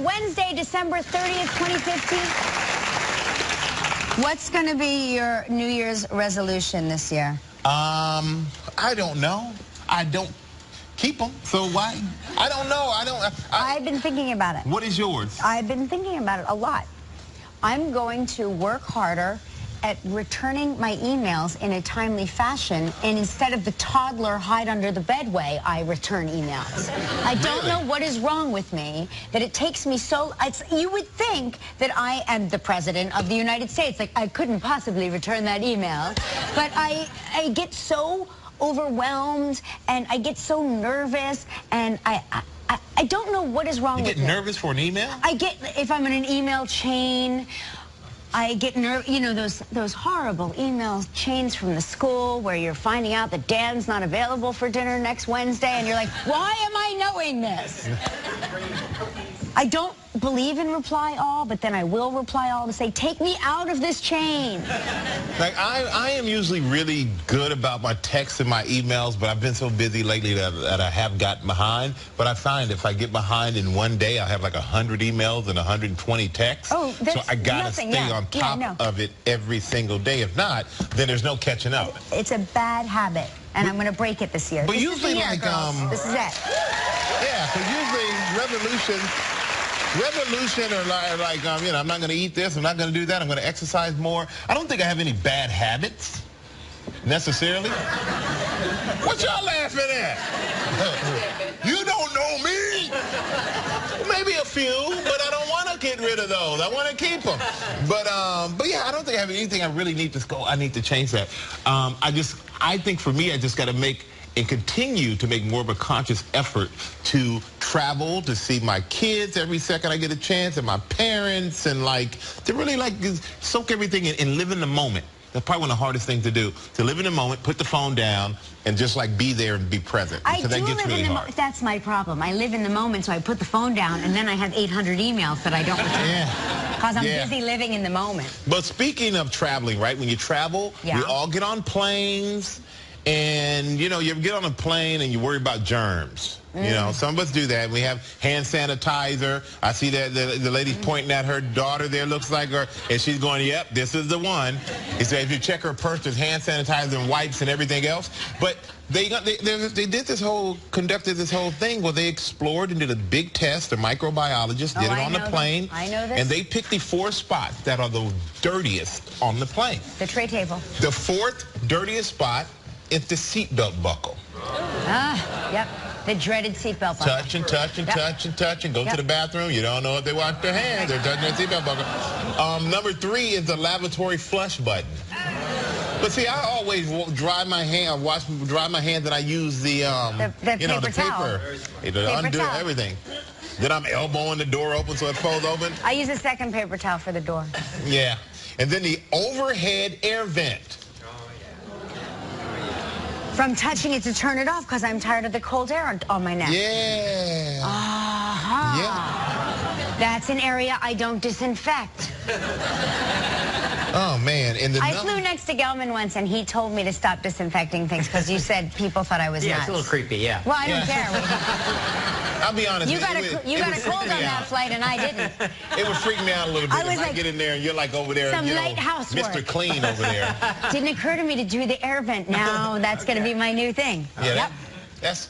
Wednesday, December 30th, 2015. What's going to be your New Year's resolution this year? I don't know. I don't keep them, so why? I don't know. I've been thinking about it. What is yours? I've been thinking about it a lot. I'm going to work harder at returning my emails in a timely fashion, and instead of the toddler hide under the bed way, I return emails. I don't know what is wrong with me, that it takes me so... you would think that I am the president of the United States. Like, I couldn't possibly return that email. But I get so overwhelmed, and I get so nervous, and I don't know what is wrong with me. You get nervous for an email? I get, if I'm in an email chain, I get nervous. You know, those horrible email chains from the school where you're finding out that Dan's not available for dinner next Wednesday, and you're like, why am I knowing this? I don't believe in reply all, but then I will reply all to say, take me out of this chain. Like, I am usually really good about my texts and my emails, but I've been so busy lately that I have gotten behind. But I find if I get behind in one day, I'll have like 100 emails and 120 texts. Oh, that's so I gotta stay on top of it every single day. If not, then there's no catching up. It's a bad habit, and I'm going to break it this year. But this usually, is the year, like, girls. This is it. Yeah, so usually Revolution or like, you know, I'm not going to eat this, I'm not going to do that, I'm going to exercise more. I don't think I have any bad habits, necessarily. What y'all laughing at? You don't know me. Maybe a few, but I don't want to get rid of those. I want to keep them. But yeah, I don't think I have anything I really need to go. I need to change that. I think for me, I just got to make and continue to make more of a conscious effort to travel, to see my kids every second I get a chance, and my parents, and like to really like soak everything in and live in the moment. That's probably one of the hardest things to do, to live in the moment, put the phone down, and just like be there and be present. I do that gets live really in the hard. That's my problem. I live in the moment, so I put the phone down, and then I have 800 emails that I don't return. Yeah. Because I'm busy living in the moment. But speaking of traveling, right, when you travel, we all get on planes, and, you know, you get on a plane and you worry about germs. You know, some of us do that. We have hand sanitizer. I see that the lady's pointing at her daughter there, looks like her, and she's going, yep, this is the one. He said, if you check her purse, there's hand sanitizer and wipes and everything else. But they conducted this whole thing where they explored and did a big test. A microbiologist did it on the plane. I know this. And they picked the 4 spots that are the dirtiest on the plane. The tray table. The 4th dirtiest spot is the seatbelt buckle. Yep. The dreaded seatbelt buckle. Touch and touch and touch and touch and go to the bathroom. You don't know if they wash their hands. They're touching their seatbelt buckle. Number 3 is the lavatory flush button. But see, I always dry my hand, dry my hands, and I use the paper to undo everything. Then I'm elbowing the door open so it folds open. I use a second paper towel for the door. Yeah. And then the overhead air vent. From touching it to turn it off because I'm tired of the cold air on my neck. Yeah. Yeah. That's an area I don't disinfect. Oh, man. I flew next to Gelman once, and he told me to stop disinfecting things because you said people thought I was nuts. Yeah, it's a little creepy, yeah. Well, I don't care. I'll be honest. You got a cold on that flight, and I didn't. It would freak me out a little bit if I get in there and you're like over there, some light housework. Mr. Clean over there. Didn't occur to me to do the air vent. Now that's going to be my new thing. Yeah, that's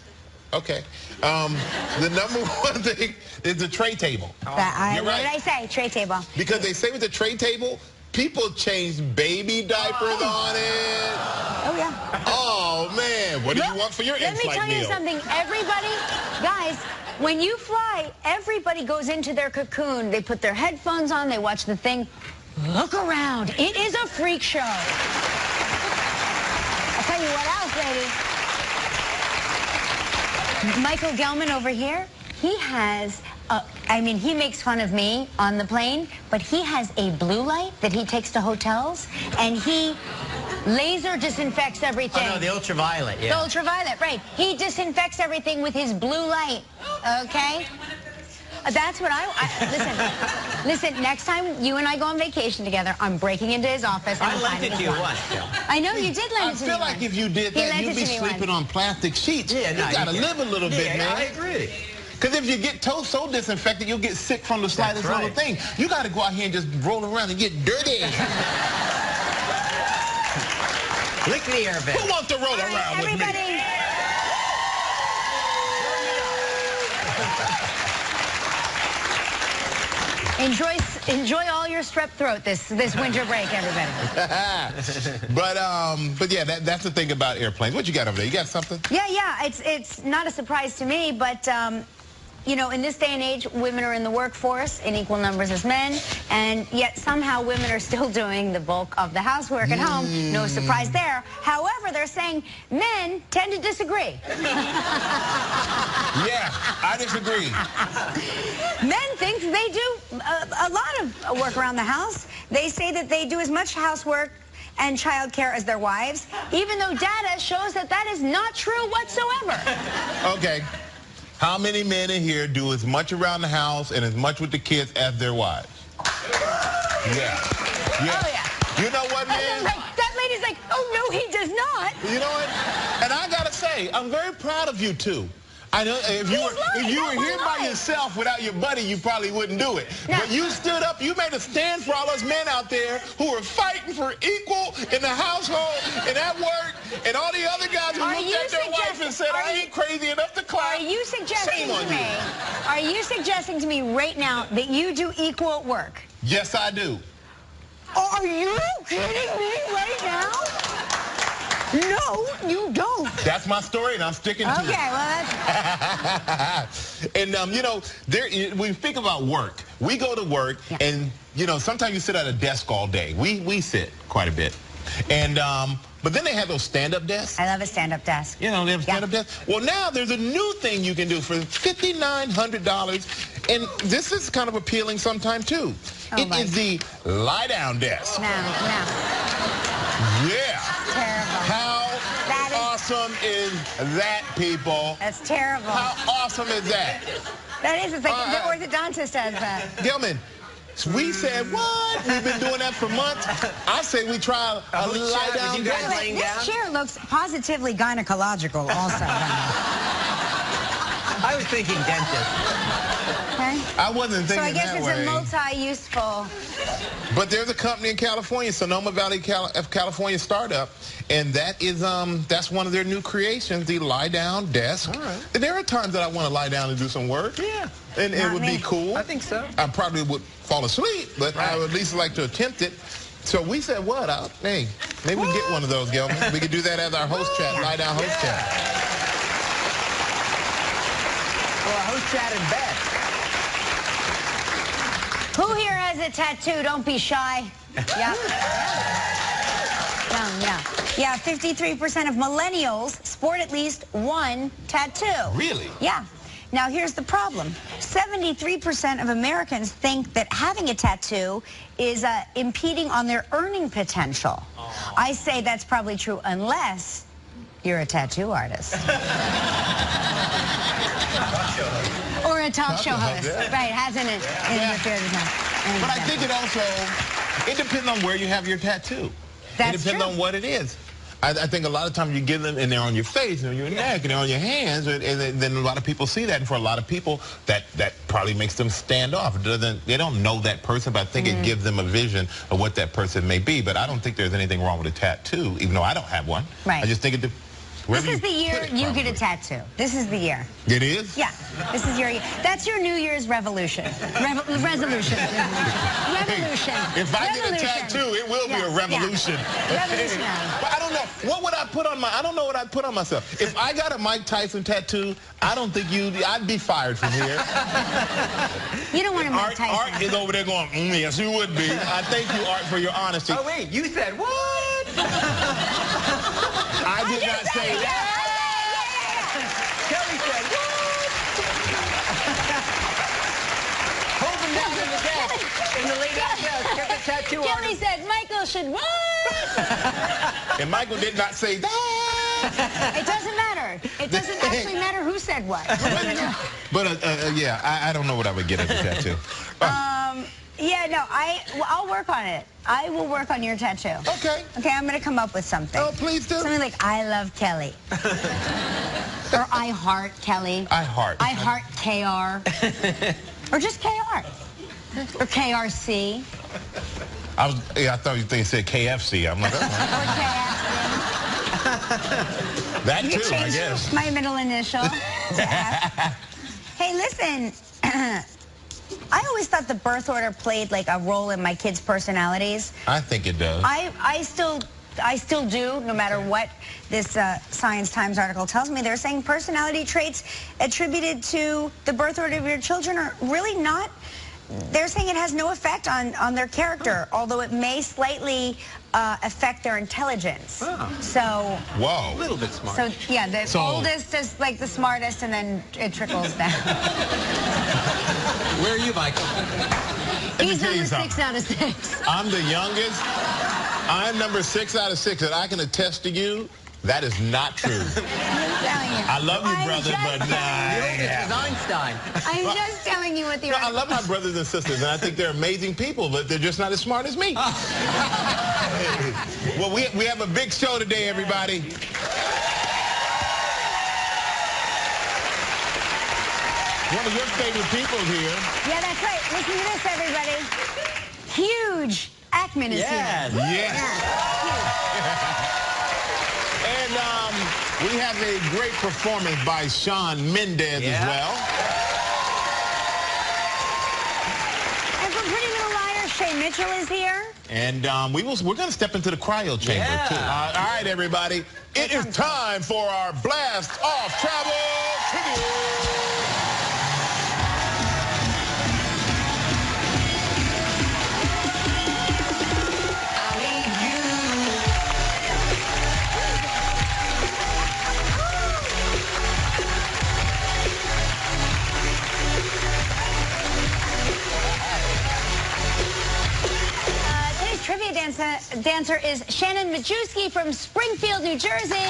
okay. The number 1 thing is the tray table. You're right. What did I say? Tray table. Because they say with the tray table, people change baby diapers on it. Oh, yeah. Oh, man. What do you want for your in-flight meal? Let me tell you something. Everybody, guys, when you fly, everybody goes into their cocoon. They put their headphones on. They watch the thing. Look around. It is a freak show. I'll tell you what else, lady. Michael Gelman over here, he has... he makes fun of me on the plane, but he has a blue light that he takes to hotels, and he laser disinfects everything. Oh, no, the ultraviolet, yeah. The ultraviolet, right. He disinfects everything with his blue light, okay? That's what listen, next time you and I go on vacation together, I'm breaking into his office. I lent it to you once, Jill. I know you did lend it to me. I feel like if you did that, you'd be sleeping on plastic sheets. Yeah, you gotta live a little bit, man. I agree. Because if you get toe so disinfected, you'll get sick from the slightest right. little thing. You got to go out here and just roll around and get dirty. Lick the air vent. Who wants to roll around with me? Everybody. Enjoy all your strep throat this winter break, everybody. But yeah, that's the thing about airplanes. What you got over there? You got something? Yeah. It's not a surprise to me, but you know, in this day and age, women are in the workforce in equal numbers as men, and yet somehow women are still doing the bulk of the housework at home. No surprise there. However, they're saying men tend to disagree. Yeah, I disagree. Men think they do a lot of work around the house. They say that they do as much housework and child care as their wives, even though data shows that that is not true whatsoever. Okay. How many men in here do as much around the house and as much with the kids as their wives? Yeah. Oh, yeah. You know what, man? That lady's like, oh, no, he does not. You know what? And I got to say, I'm very proud of you, too. I know if you were here by yourself without your buddy, you probably wouldn't do it. No. But you stood up, you made a stand for all those men out there who are fighting for equal in the household and at work, and all the other guys who looked at their wife and said, I ain't crazy enough to cry. Are you suggesting to me right now that you do equal work? Yes, I do. Are you kidding me right now? No, you don't. That's my story, and I'm sticking to it. Okay, well, that's... And, you know, when we think about work, we go to work, and, you know, sometimes you sit at a desk all day. We sit quite a bit. And, but then they have those stand-up desks. I love a stand-up desk. You know, they have stand-up desks. Well, now there's a new thing you can do for $5,900, and this is kind of appealing sometime, too. Oh, it is the lie-down desk. No. Yeah. Terrible. How awesome is that, people? That's terrible. How awesome is that? That is. It's like the orthodontist has that. Gilman, we said, what? We've been doing that for months. I say we try a lie down. You guys laying down? This chair looks positively gynecological also. I was thinking dentist. Okay. I wasn't thinking that way. So I guess it's a multi-useful. But there's a company in California, Sonoma Valley, California startup, and that is that's one of their new creations, the lie-down desk. All right. And there are times that I want to lie down and do some work. Yeah. And it would be cool. I think so. I probably would fall asleep, but I would at least like to attempt it. So we said, what? Hey, maybe we get one of those, Gilman. We could do that as our host chat, lie-down host chat. Well, a host chat in bed. Who here has a tattoo? Don't be shy. Yeah. Yeah, 53% of millennials sport at least one tattoo. Really? Yeah. Now, here's the problem. 73% of Americans think that having a tattoo is impeding on their earning potential. Oh. I say that's probably true unless you're a tattoo artist. Or a talk show host. Right, hasn't it interfered with that. But I think it also, it depends on where you have your tattoo. That's it depends on what it is. I think a lot of times you give them, and they're on your face, and on your neck, and they're on your hands, and then a lot of people see that, and for a lot of people, that probably makes them stand off. They don't know that person, but I think it gives them a vision of what that person may be. But I don't think there's anything wrong with a tattoo, even though I don't have one. Right. I just think this is the year you get a tattoo. This is the year. It is? Yeah. This is your year. That's your New Year's revolution. Resolution. Revolution. If I get a tattoo, it will be a revolution. Yeah. Revolutionary. But I don't know. What would I put on I don't know what I'd put on myself. If I got a Mike Tyson tattoo, I don't think I'd be fired from here. You don't want a Mike Tyson. Art is over there going, yes, you would be. I thank you, Art, for your honesty. Oh, wait, you said what? I did not say that. Kelly said what? Hold them down in the desk. In the lay-down desk. Get the tattoo artist. Kelly said Michael should what? And Michael did not say that. It doesn't matter. It doesn't actually matter who said what. But yeah, I don't know what I would get as a tattoo. Yeah, no, I'll work on it. I will work on your tattoo. Okay. Okay, I'm going to come up with something. Oh, please do. Something like, I love Kelly. Or I heart Kelly. I heart. I heart KR. Or just KR. Or KRC. I thought they said KFC. I'm like, Or KFC. that You too, could I change guess. my middle initial to F. Hey, listen. I always thought the birth order played like a role in my kids' personalities. I think it does. I still do, no matter what this Science Times article tells me. They're saying personality traits attributed to the birth order of your children are really not. They're saying it has no effect on their character, although it may slightly affect their intelligence. Oh. So. Whoa. A little bit smart. So yeah, the oldest is like the smartest, and then it trickles down. Where are you, Michael? He's tell you number 6 something. out of 6. I'm the youngest. I'm number 6 out of 6, and I can attest to you, that is not true. I'm telling you. I love you, I'm brother, just- but nah. The oldest is Einstein. I'm just telling you what the No, I love my brothers and sisters, and I think they're amazing people, but they're just not as smart as me. Well, we have a big show today, everybody. One of your favorite people here. Yeah, that's right. Listen to this, everybody. Huge Ackman is Yes. here. Yes. And we have a great performance by Shawn Mendes as well. And from Pretty Little Liars, Shay Mitchell is here. And we're going to step into the cryo chamber, Yeah. too. All right, everybody. It is time for our Blast Off Travel Trivia. Today's trivia dancer is Shannon Majewski from Springfield, New Jersey. Thank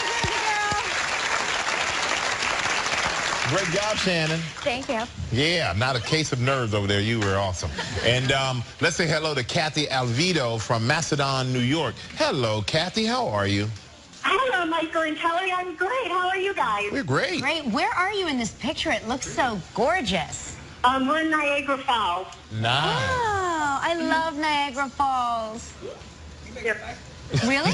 you, girl. Great job, Shannon. Thank you. Yeah, not a case of nerves over there. You were awesome. And let's say hello to Kathy Alvido from Macedon, New York. Hello, Kathy. How are you? Hello, Michael and Kelly. I'm great. How are you guys? We're great. Great. Where are you in this picture? It looks so gorgeous. We're in Niagara Falls. Nice. Oh, I love Niagara Falls. Yep. Really?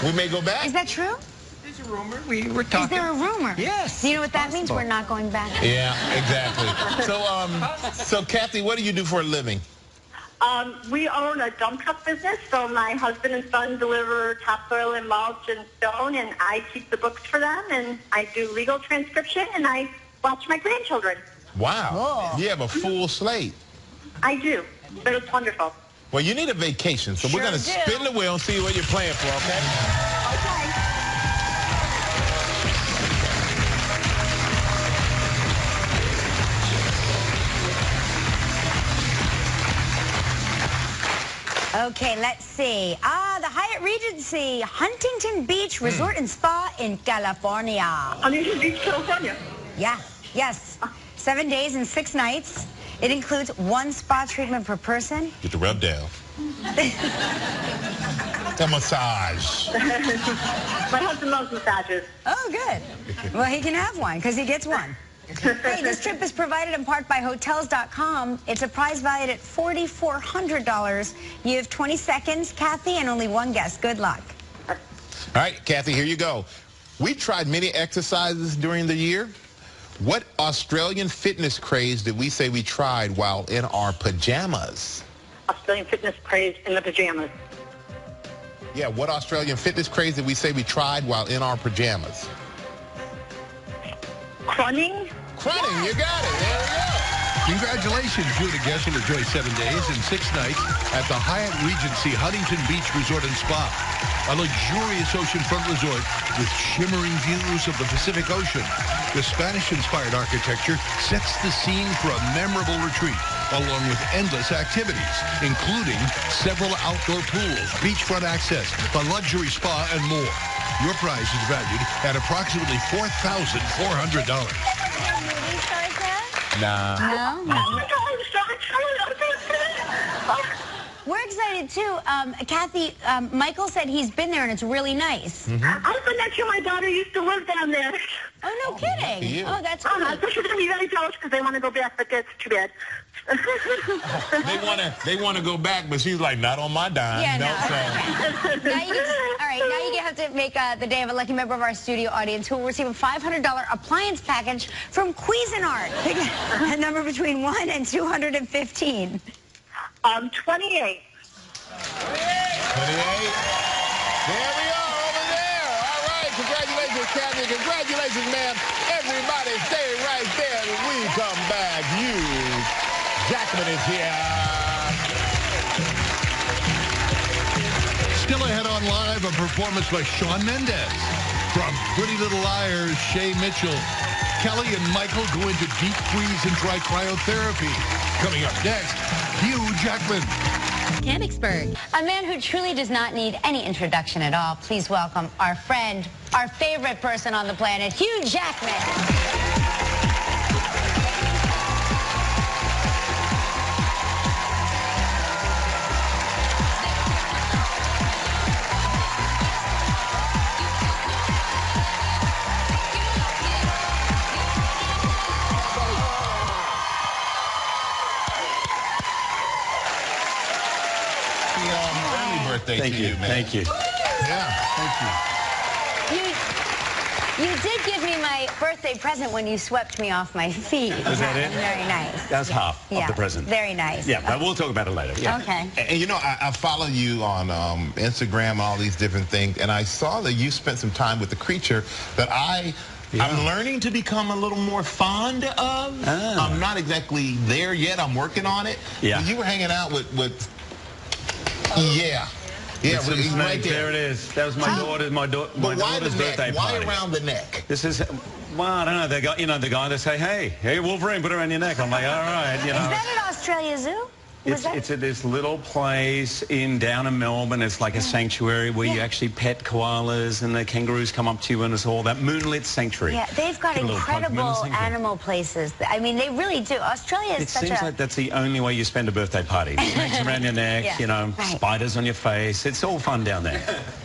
We may go back. Is that true? There's a rumor. We were talking. Is there a rumor? Yes. Do you know what that means? Possible. We're not going back. Yeah, exactly. So Kathy, what do you do for a living? We own a dump truck business, so my husband and son deliver topsoil and mulch and stone, and I keep the books for them, and I do legal transcription, and I watch my grandchildren. Wow. Cool. You have a full slate. I do, but it's wonderful. Well, you need a vacation, so we're Sure going to do. spin the wheel and see what you're playing for, okay? Okay. Okay, let's see. The Hyatt Regency Huntington Beach Resort and Spa in California. Huntington Beach, California. Yeah, yes. 7 days and 6 nights. It includes 1 spa treatment per person. Get the rub down. The massage. My husband loves massages. Oh, good. Well, he can have one because he gets one. Hey, this trip is provided in part by Hotels.com. It's a prize valued at $4,400. You have 20 seconds, Kathy, and only 1 guess. Good luck. All right, Kathy, here you go. We tried many exercises during the year. What Australian fitness craze did we say we tried while in our pajamas? Australian fitness craze in the pajamas. Yeah, what Australian fitness craze did we say we tried while in our pajamas? Crunning? Crunning, you got it. There we go. Congratulations, you're the guest will enjoy 7 days and 6 nights at the Hyatt Regency Huntington Beach Resort and Spa. A luxurious oceanfront resort with shimmering views of the Pacific Ocean. The Spanish-inspired architecture sets the scene for a memorable retreat, along with endless activities, including several outdoor pools, beachfront access, a luxury spa, and more. Your prize is valued at approximately $4,400. Movie stars yet? Nah. No? We're excited too. Kathy, Michael said he's been there and it's really nice. I've been there too. My daughter used to live down there. Oh, no kidding. Oh, that's cool. So she's going to be very jealous because they want to go back, but that's too bad. They want to go back, but she's like, not on my dime. Yeah, no. So. All right, now you have to make the day of a lucky member of our studio audience who will receive a $500 appliance package from Cuisinart. Pick a number between 1 and 215. 28. 28. There we are, over there. All right, congratulations, Kathy. Congratulations, ma'am. Everybody stay right there when we come back. Hugh Jackman is here. Still ahead on Live, a performance by Shawn Mendes. From Pretty Little Liars, Shay Mitchell. Kelly and Michael go into deep freeze and try cryotherapy. Coming up next, Hugh Jackman. Mechanicsburg. A man who truly does not need any introduction at all. Please welcome our friend, our favorite person on the planet, Hugh Jackman. Thank you, man. Thank you. Yeah. Thank you. You did give me my birthday present when you swept me off my feet. Was that it? Very nice. That's half of the present. Very nice. Yeah, but we'll talk about it later. Yeah. Okay. And you know, I follow you on Instagram, all these different things, and I saw that you spent some time with the creature that I'm learning to become a little more fond of. I'm not exactly there yet. I'm working on it. Yeah. But you were hanging out with yeah. Yeah, right there it is. That was my daughter's birthday party. Why around the neck? This is, well, I don't know. They got, the guy that say, hey, Wolverine, put it around your neck. I'm like, all right, Is that at Australia Zoo? It's at this little place down in Melbourne. It's like a sanctuary where you actually pet koalas and the kangaroos come up to you and it's all that moonlit sanctuary. Yeah, they've got incredible animal places. I mean, they really do. Australia is such a... It seems like that's the only way you spend a birthday party. Snakes around your neck, spiders on your face. It's all fun down there.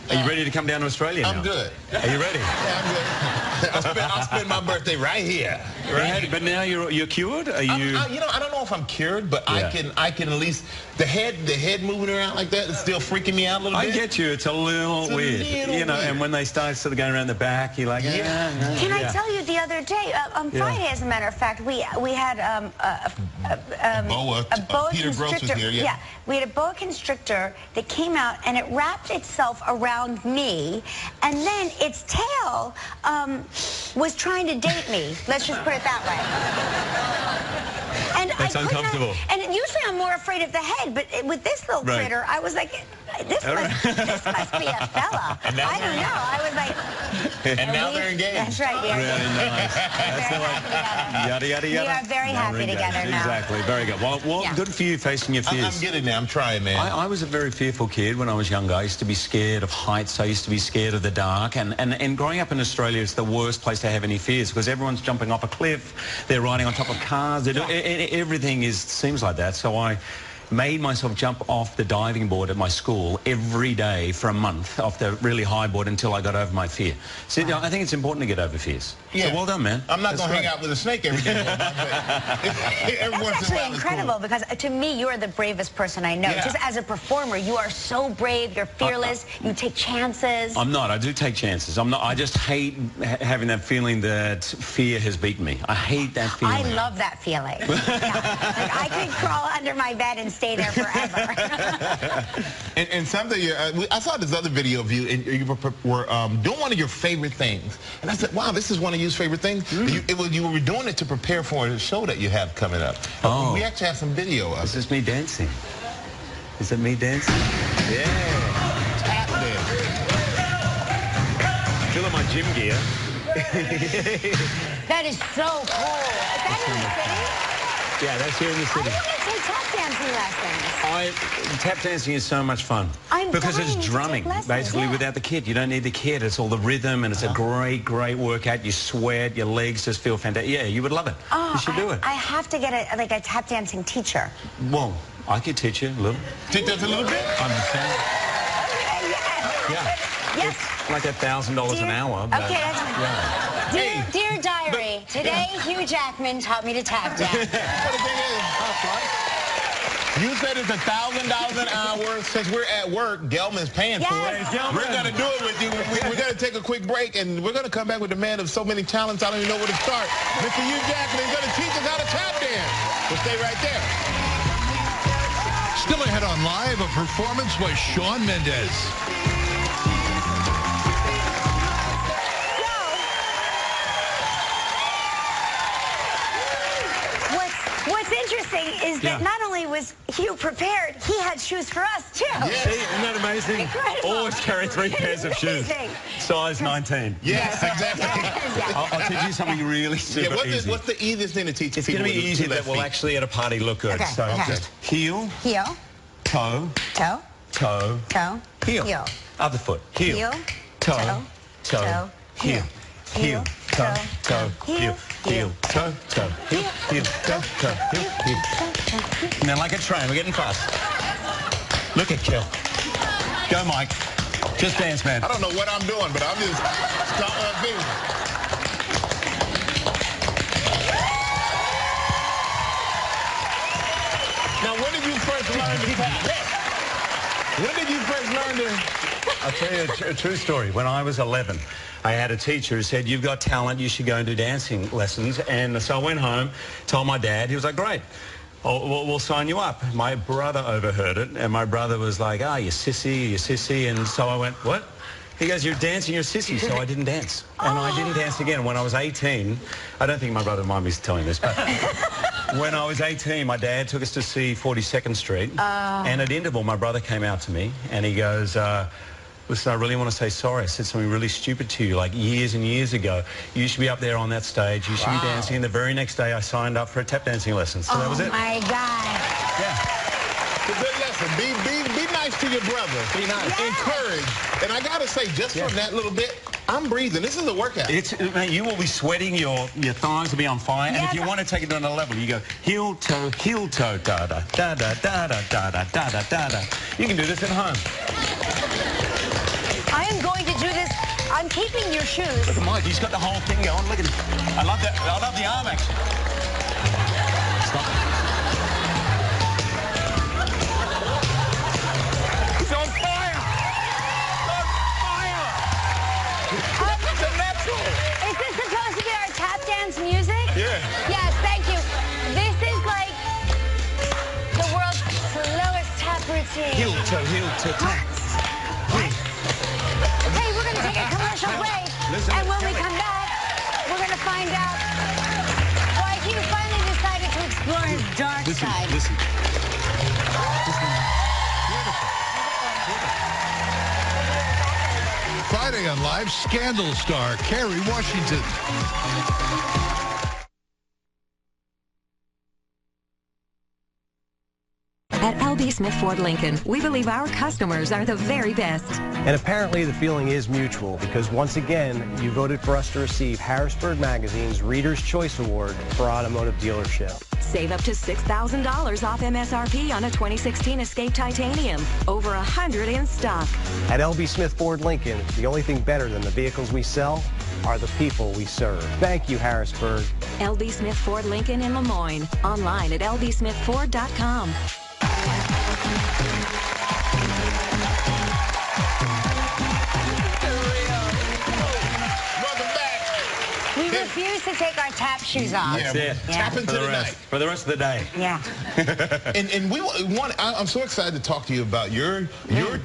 Are you ready to come down to Australia now? I'm good. Are you ready? Yeah, I'm good. I'll spend my birthday right here. Right? But now you're cured? Are you... I don't know if I'm cured, but I can at least the head moving around like that is still freaking me out a little bit. I get you. It's a little weird. And when they start sort of going around the back, you're like, Can I tell you the other day on Friday, as a matter of fact, we had a boa Peter Gross was here. Yeah, we had a boa constrictor that came out and it wrapped itself around me, and then its tail was trying to date me. Let's just put it that way. And that's uncomfortable. And usually I'm more afraid of the head, but with this little critter, I was like, this must be a fella. I don't know. I was like... And now they're engaged. That's right. We are really nice. Yada, yada, yada. We are very happy together now. Exactly. Very good. Well, good for you facing your fears. I'm getting there. I'm trying, man. I was a very fearful kid when I was younger. I used to be scared of heights. I used to be scared of the dark. And growing up in Australia, it's the worst place to have any fears because everyone's jumping off a cliff. They're riding on top of cars. Everything seems like that. So I made myself jump off the diving board at my school every day for a month, off the really high board until I got over my fear. So I think it's important to get over fears. Yeah. So well done, man. I'm not going to hang out with a snake every day. That's actually incredible because to me, you're the bravest person I know. Yeah. Just as a performer, you are so brave. You're fearless. You take chances. I'm not. I do take chances. I'm not. I just hate having that feeling that fear has beaten me. I hate that feeling. I love that feeling. Like I could crawl under my bed and stay there forever. and something, I saw this other video of you, and you were doing one of your favorite things. And I said, wow, this is one of your favorite things. You were doing it to prepare for a show that you have coming up. We actually have some video of it. Is this me dancing? Is it me dancing? Yeah. Tap dance. Feeling my gym gear. That is so cool. Is that in the city? Yeah, that's here in the city. I want to take tap dance. dancing lessons? Tap dancing is so much fun. Because it's drumming, basically, without the kit. You don't need the kit. It's all the rhythm, and it's a great, great workout. You sweat, your legs just feel fantastic. Yeah, you would love it. Oh, you should do it. I have to get a tap dancing teacher. Well, I could teach you a little. Teach us a little bit? I'm just saying. Yeah. Yes. It's like $1,000 an hour. But, okay, that's fine. yeah. Dear diary, today Hugh Jackman taught me to tap dance. Well, the thing is, you said it's $1,000 an hour. Since we're at work, Gelman's paying for it. Yes. We're going to do it with you. We're going to take a quick break, and we're going to come back with the man of so many talents, I don't even know where to start. Mr. Hugh Jackman is going to teach us how to tap dance. So stay right there. Still ahead on Live, a performance by Shawn Mendes. What's interesting is that not only was Hugh prepared, he had shoes for us, too. Yes. See, isn't that amazing? Incredible. Always carry 3 pairs of shoes. Amazing. Size 19. Yes, exactly. I'll teach you something really super easy. What's the easiest thing to teach It's people? going to be easy that will actually at a party look good. Okay, So okay. just heel, Heel, toe, toe, toe, toe, heel. heel. Other foot. Heel, Heel, toe, toe, heel. Heel, toe, toe, heel, heel, toe, toe, heel, heel, toe, toe, heel, heel. And then like a train, we're getting fast. Look at Kill. Go, Mike. Just dance, man. I don't know what I'm doing, but I'm just stomping my feet. Now, when did you first learn to tap? When did you first learn to... I'll tell you a true story. When I was 11, I had a teacher who said, you've got talent, you should go and do dancing lessons. And so I went home, told my dad. He was like, great. Oh, we'll sign you up. My brother overheard it, and my brother was like, you sissy. And so I went, what? He goes, you're dancing, you're sissy. So I didn't dance. And I didn't dance again. When I was 18, I don't think my brother minded me telling this, but when I was 18, my dad took us to see 42nd Street. And at interval, my brother came out to me, and he goes, listen, I really want to say sorry. I said something really stupid to you, like years and years ago. You should be up there on that stage. You should be dancing. And the very next day, I signed up for a tap dancing lesson. So that was it. Oh, my God. Yeah. It's a good lesson. Be nice to your brother. Be nice. Yeah. Encourage. And I got to say, just from that little bit, I'm breathing. This is a workout. Man, you will be sweating. Your thighs will be on fire. Yes. And if you want to take it to another level, you go heel, toe, da, da, da, da, da, da, da, da, da, da, da. You can do this at home. I am going to do this. I'm keeping your shoes. Look at Mike. He's got the whole thing going. Look at him. I love that. I love the arm action. Stop. He's on fire. On fire. It's a natural. Is this supposed to be our tap dance music? Yeah. Yes, thank you. This is like the world's slowest tap routine. Heel, toe, tap. Hey, we're going to take a commercial break. And when we come back, we're going to find out why Hugh finally decided to explore his dark side. Listen. Friday on Live, Scandal star Kerry Washington. At L.B. Smith Ford Lincoln, we believe our customers are the very best. And apparently the feeling is mutual because once again, you voted for us to receive Harrisburg Magazine's Reader's Choice Award for Automotive Dealership. Save up to $6,000 off MSRP on a 2016 Escape Titanium. Over 100 in stock. At L.B. Smith Ford Lincoln, the only thing better than the vehicles we sell are the people we serve. Thank you, Harrisburg. L.B. Smith Ford Lincoln in Lemoyne. Online at lbsmithford.com. We refuse to take our tap shoes off. Yeah, That's it. tap into the night. For the rest of the day. Yeah. And we want. I'm so excited to talk to you about your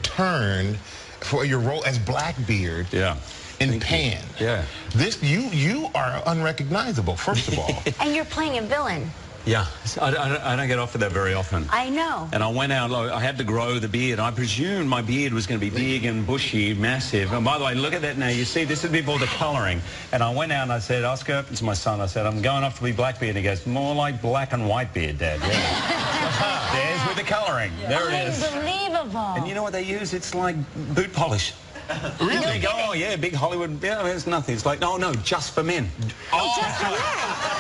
turn for your role as Blackbeard. Yeah. In Pan. Yeah. This you are unrecognizable. First of all. And you're playing a villain. Yeah, I don't get offered that very often. I know. And I went out, I had to grow the beard. I presumed my beard was going to be big and bushy, massive. And by the way, look at that now. You see, this is before the colouring. And I went out and I said, Oscar, it's my son, I said, I'm going off to be Blackbeard. And he goes, more like black and white beard, Dad. Yeah. There the colouring. There it is. Unbelievable. And you know what they use? It's like boot polish. Really? They go, oh yeah, big Hollywood. Yeah, there's nothing. It's like, no, just for men. Oh, just for men.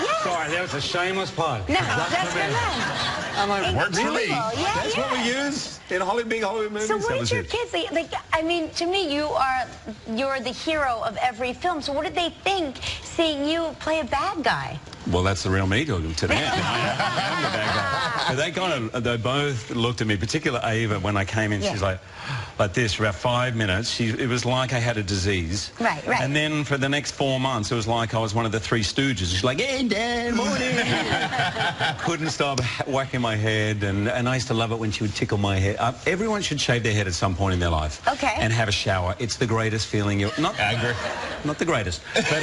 Yes. Sorry, that was a shameless plug. No, just for men. I'm like, Works for me. Yeah, That's what we use in big Hollywood movies. So what did your kids think? Like, I mean, to me, you're the hero of every film. So what did they think seeing you play a bad guy? Well, that's the real me to them. I'm the bad guy. So they both looked at me, particularly Ava, when I came in. Yeah. She's like this for about 5 minutes. It was like I had a disease. Right. And then for the next 4 months, it was like I was one of the Three Stooges. She's like, hey, Dad, morning. Couldn't stop whacking my head, and I used to love it when she would tickle my head. Everyone should shave their head at some point in their life. Okay. And have a shower. It's the greatest feeling. I agree. Not the greatest, but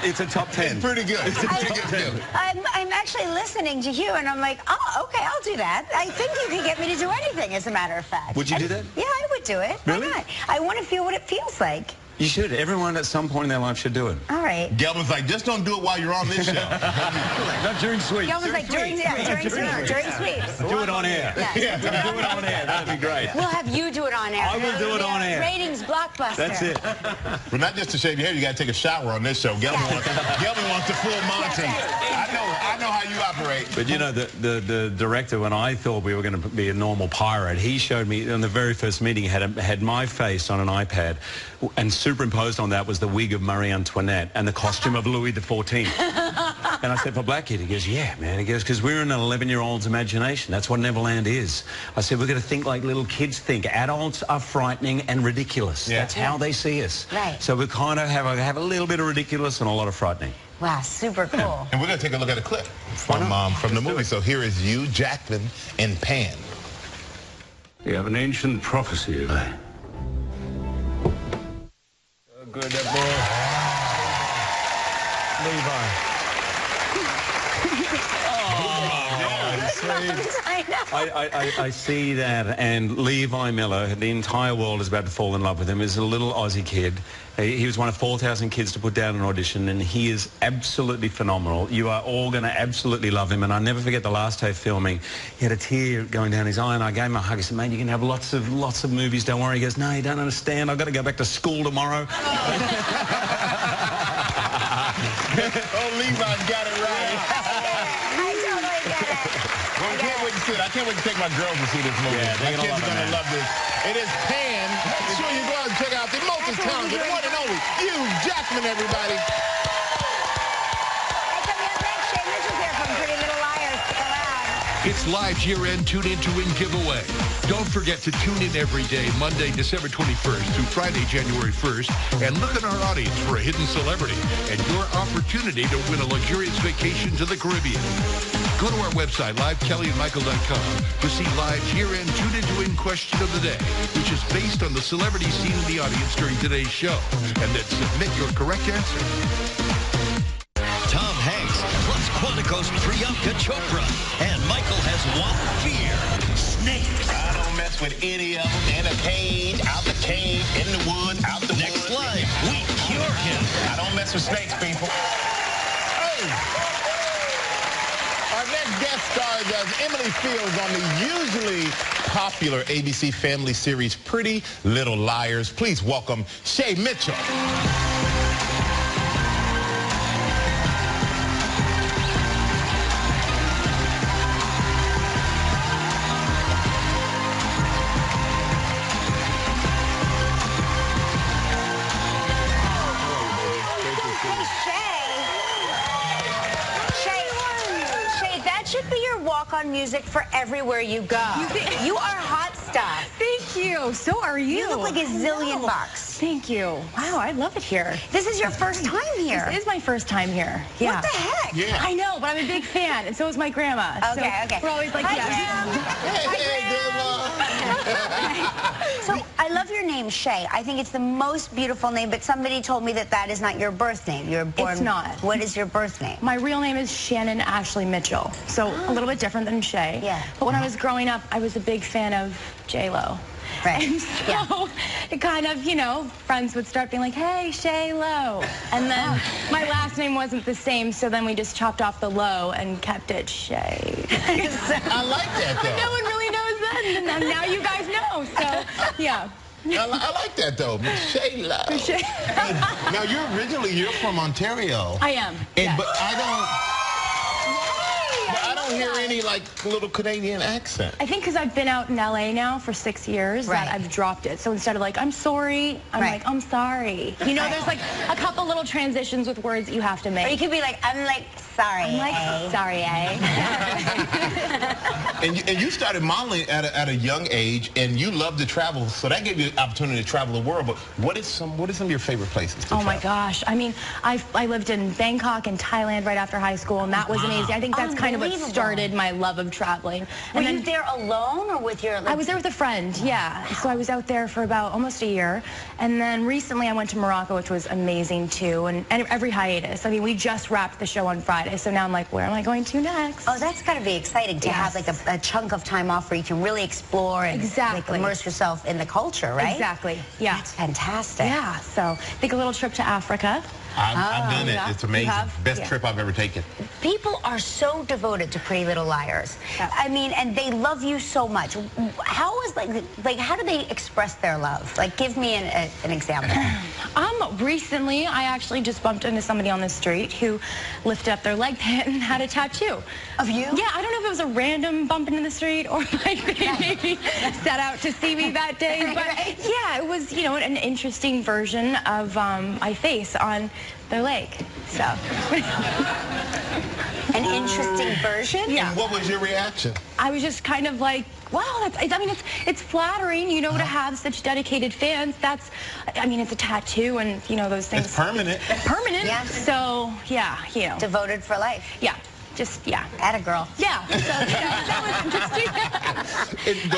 it's a top 10. It's pretty good. It's pretty good. I'm actually listening to you, and I'm like, oh, okay, I'll do that. I think you can get me to do anything, as a matter of fact. Would you do that? Yeah, I would do it. Really? Why not? I want to feel what it feels like. You should. Everyone at some point in their life should do it. All right. Gelman's like, just don't do it while you're on this show. Not during sweeps. Gelman's like, during sweeps. Do it on air. Yeah. Do it on air. That'd be great. We'll have you do it on air. I will do it on air. Ratings blockbuster. That's it. Well, not just to shave your hair, you got to take a shower on this show. Gelman wants the full Monty. I know how you operate. But you know, the director, when I thought we were going to be a normal pirate, he showed me in the very first meeting, had my face on an iPad, and superimposed on that was the wig of Marie Antoinette and the costume of Louis XIV. And I said, for Black Kid? He goes, yeah, man. He goes, because we're in an 11-year-old's imagination. That's what Neverland is. I said, we're going to think like little kids think. Adults are frightening and ridiculous. Yeah. That's how they see us. Right. So we kind of have a little bit of ridiculous and a lot of frightening. Wow, super cool. And we're going to take a look at a clip from the movie. So here is you, Jacqueline, and Pan. You have an ancient prophecy. Good boy. Levi. I see that, and Levi Miller, the entire world is about to fall in love with him. He's a little Aussie kid. He was one of 4,000 kids to put down an audition, and he is absolutely phenomenal. You are all going to absolutely love him, and I'll never forget the last day of filming. He had a tear going down his eye, and I gave him a hug. I said, mate, you can have lots of movies, don't worry. He goes, no, you don't understand. I've got to go back to school tomorrow. Oh, Levi got it right. I totally get it. Well, I can't wait to see it. I can't wait to take my girls to see this movie. Yeah, my kids are going to love this. It is Pan. Make sure you go out and check out the most talented, one and only, you, Jacqueline, everybody. Shay Mitchell's here from Pretty Little Liars. Stick around. It's Live's year-end Tune In to Win giveaway. Don't forget to tune in every day, Monday, December 21st through Friday, January 1st, and look at our audience for a hidden celebrity and your opportunity to win a luxurious vacation to the Caribbean. Go to our website, livekellyandmichael.com, to see Live's year-end Tune In to Win question of the day, which is based on the celebrities seen in the audience during today's show. And then submit your correct answer. Tom Hanks plus Quantico's Priyanka Chopra. And Michael has one fear: snakes. I don't mess with any of them. In a cage, out the cage, in the woods, out the Next woods. live, we cure him. I don't mess with snakes, people. Hey! Our next guest stars as Emily Fields on the hugely popular ABC family series Pretty Little Liars. Please welcome Shay Mitchell. On music for everywhere you go. You are hot stuff. Thank you. So are you. You look like a zillion bucks. Thank you. Wow, I love it here. This is your first time here. This is my first time here. Yeah. What the heck? Yeah. I know, but I'm a big fan, and so is my grandma. Okay, so We're always like, Hi, yeah. So I love your name, Shay. I think it's the most beautiful name, but somebody told me that that is not your birth name. You're born. It's not. What is your birth name? My real name is Shannon Ashley Mitchell, so a little bit different than Shay. Yeah. But when I was growing up, I was a big fan of J-Lo. Right. And so it kind of, you know, friends would start being like, hey, Shay Low. And then my last name wasn't the same, so then we just chopped off the Low and kept it Shay. I like that, though. No one really knows that, and then now you guys know, so yeah. I like that, though. Shay Low. Now, you're from Ontario. I am, yes. But I don't hear any, like, little Canadian accent. I think because I've been out in LA now for 6 years that I've dropped it. So instead of like, I'm sorry, I'm like, I'm sorry. You know, there's like a couple little transitions with words that you have to make. Or you could be like, I'm like, sorry, I'm like, sorry, And you started modeling at a young age, and you love to travel, so that gave you the opportunity to travel the world. But what is some of your favorite places to travel? My gosh. I mean, I lived in Bangkok and Thailand right after high school, and that was amazing. I think that's kind of what started my love of traveling. Were you there alone or with your... I was there with a friend, yeah. So I was out there for about almost a year. And then recently I went to Morocco, which was amazing too, and every hiatus. I mean, we just wrapped the show on Friday, so now I'm like, where am I going to next? Oh, that's got to be exciting to have like a chunk of time off where you can really explore and like, immerse yourself in the culture, right? Exactly, yeah. That's fantastic. Yeah, so I think a little trip to Africa. I've done it. It's amazing. Best trip I've ever taken. People are so devoted to Pretty Little Liars. I mean, and they love you so much. How is how do they express their love? Like, give me an example. Recently, I actually just bumped into somebody on the street who lifted up their leg pant and had a tattoo. Of you? Yeah, I don't know if it was a random bump into the street or like they maybe set out to see me that day. But yeah, it was, you know, an interesting version of my face on their leg. So. An interesting version? Yeah. And what was your reaction? I was just kind of like, wow, I mean, it's flattering, you know, to have such dedicated fans. I mean, it's a tattoo and, you know, those things. It's permanent. Permanent. Yeah. So, yeah, you know. Devoted for life. Yeah. Just, yeah. Atta girl. Yeah. So, that was interesting.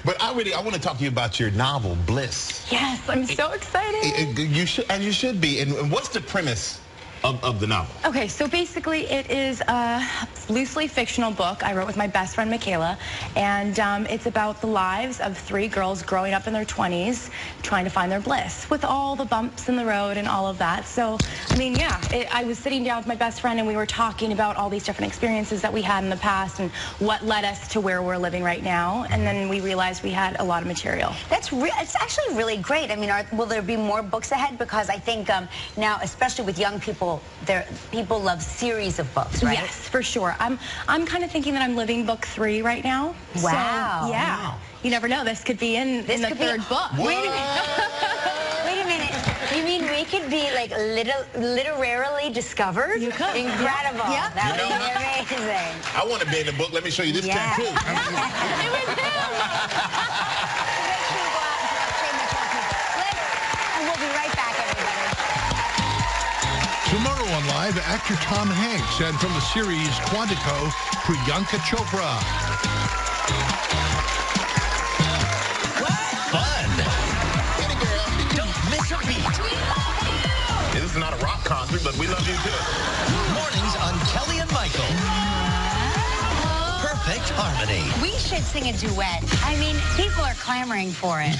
But I want to talk to you about your novel, Bliss. Yes, I'm so excited. You should be. And what's the premise of the novel? Okay, so basically it is a loosely fictional book I wrote with my best friend Michaela, and it's about the lives of 3 girls growing up in their 20s trying to find their bliss with all the bumps in the road and all of that. So, I mean, yeah, I was sitting down with my best friend and we were talking about all these different experiences that we had in the past and what led us to where we're living right now, and then we realized we had a lot of material. It's actually really great. I mean, will there be more books ahead? Because I think now, especially with young people, people love series of books, right? Yes, for sure. I'm kind of thinking that I'm living book 3 right now. Wow. So, yeah. Wow. You never know. This could be in the 3rd book. Wait a minute. Wait a minute. You mean we could be like literarily discovered? You could. Incredible. Yeah. That would be amazing. I want to be in the book. Let me show you this tattoo. It was him. We'll be right back, everybody. Tomorrow on Live, actor Tom Hanks, and from the series Quantico, Priyanka Chopra. Fun. Don't miss a beat. This is not a rock concert, but we love you too. Mornings on Kelly and Michael. Perfect harmony. We should sing a duet. I mean, people are clamoring for it.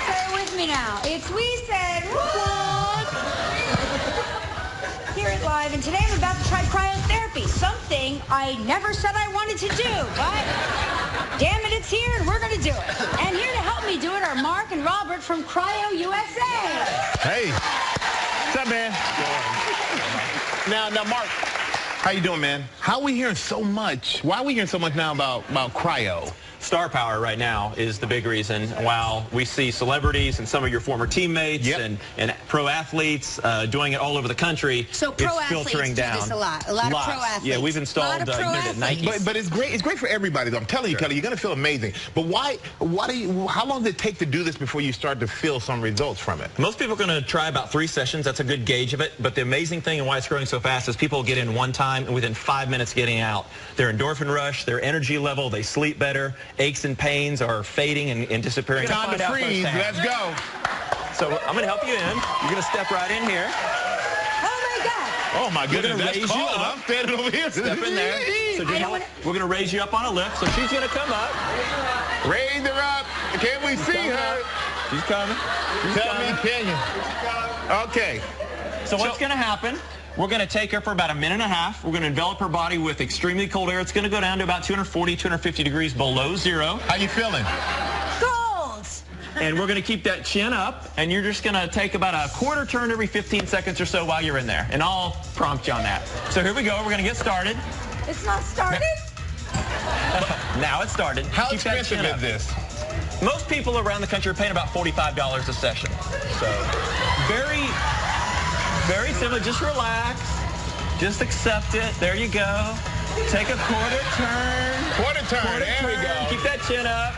Say it with me now. It's We Said What? Here at Live, and today I'm about to try cryotherapy, something I never said I wanted to do, but damn it, it's here, and we're going to do it. And here to help me do it are Mark and Robert from Cryo USA. Hey. What's up, man? Now, Mark, how you doing, man? How are we hearing so much? Why are we hearing so much now about cryo? Star power right now is the big reason. While we see celebrities and some of your former teammates and pro athletes doing it all over the country, so pro it's filtering down. Do this a lot of pro athletes. Yeah, we've installed unit at Nike. But it's great. It's great for everybody, though. I'm telling you, Kelly, you're going to feel amazing. But how long does it take to do this before you start to feel some results from it? Most people are going to try about 3 sessions. That's a good gauge of it. But the amazing thing and why it's growing so fast is people get in one time and within 5 minutes getting out. Their endorphin rush, their energy level, they sleep better. Aches and pains are fading and disappearing. Time to freeze. Let's go. So I'm going to help you in. You're going to step right in here. Oh, my goodness, gonna that's raise cold. you up. I'm standing over here. Step in there. So we're going to raise you up on a lift. So she's going to come up. Raise her up. Can we see her? She's coming. Tell me, can you? Okay. So what's going to happen? We're going to take her for about a minute and a half. We're going to envelop her body with extremely cold air. It's going to go down to about 240, 250 degrees below zero. How you feeling? Cold. And we're going to keep that chin up, and you're just going to take about a quarter turn every 15 seconds or so while you're in there. And I'll prompt you on that. So here we go. We're going to get started. It's not started? Now it's started. How Keep that expensive chin is up. this? Most people around the country are paying about $45 a session. So very simple. Just relax. Just accept it. There you go. Take a quarter turn. Quarter turn. There we go. Keep that chin up.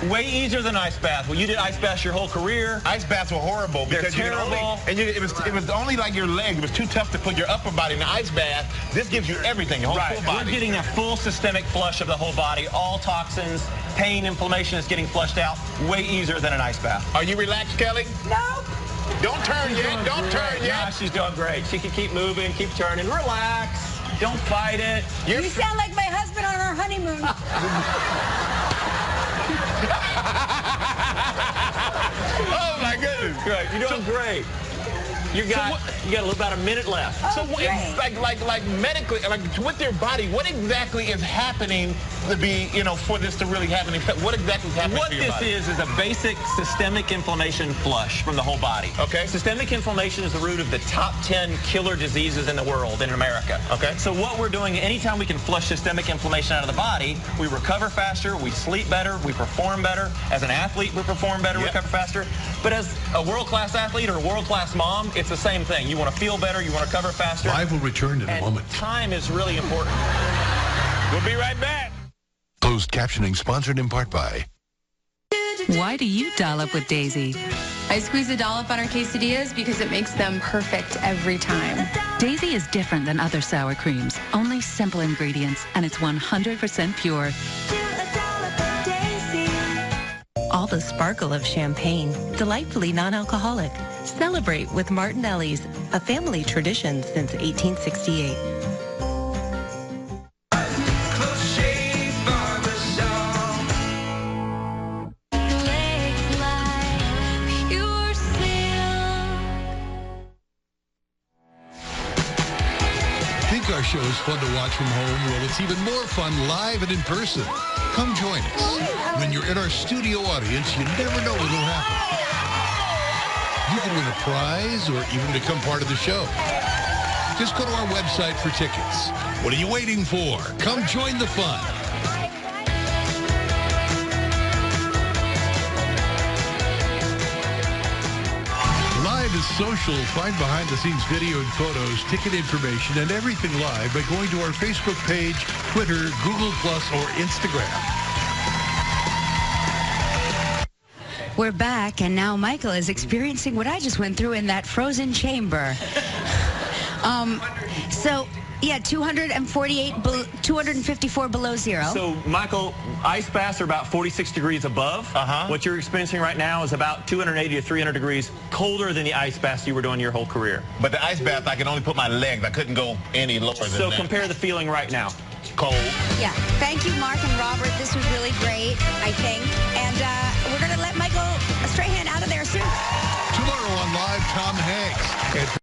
Way easier than ice bath. Well, you did ice baths your whole career. Ice baths were horrible because They're terrible. it was only like your legs. It was too tough to put your upper body in the ice bath. This gives you everything, your whole full body. We're getting a full systemic flush of the whole body. All toxins, pain, inflammation is getting flushed out. Way easier than an ice bath. Are you relaxed, Kelly? No. Don't turn yet. Don't turn yet. Nah, she's doing great. She can keep moving, keep turning. Relax. Don't fight it. You sound like my husband on our honeymoon. Oh, my goodness. Great. You're doing great. You got about a minute left. So like medically, like with their body, what exactly is happening to be, for this to really happen? What exactly is happening What to your body? this is a basic systemic inflammation flush from the whole body. Okay. Systemic inflammation is the root of the top 10 killer diseases in the world, in America. Okay. So what we're doing, anytime we can flush systemic inflammation out of the body, we recover faster, we sleep better, we perform better. As an athlete, we perform better, recover faster. But as a world-class athlete or a world-class mom, it's the same thing. You want to feel better, you want to recover faster. Live will return in a moment. Time is really important. We'll be right back. Closed captioning sponsored in part by... Why do you dollop with Daisy? I squeeze a dollop on our quesadillas because it makes them perfect every time. Daisy is different than other sour creams. Only simple ingredients, and it's 100% pure. All the sparkle of champagne, delightfully non-alcoholic. Celebrate with Martinelli's, a family tradition since 1868. Think our show is fun to watch from home? Well, it's even more fun live and in person. Come join us. When you're in our studio audience, you never know what will happen. You can win a prize or even become part of the show. Just go to our website for tickets. What are you waiting for? Come join the fun. Live is social. Find behind-the-scenes video and photos, ticket information, and everything live by going to our Facebook page, Twitter, Google+, or Instagram. We're back, and now Michael is experiencing what I just went through in that frozen chamber. Yeah, 254 below zero. So, Michael, ice baths are about 46 degrees above. What you're experiencing right now is about 280 to 300 degrees colder than the ice baths you were doing your whole career. But the ice bath, I can only put my legs. I couldn't go any lower than that. So compare the feeling right now. Cold. Yeah. Thank you, Mark and Robert. This was really great, I think. And we're going to let Michael Strahan out of there soon. Tomorrow on Live, Tom Hanks.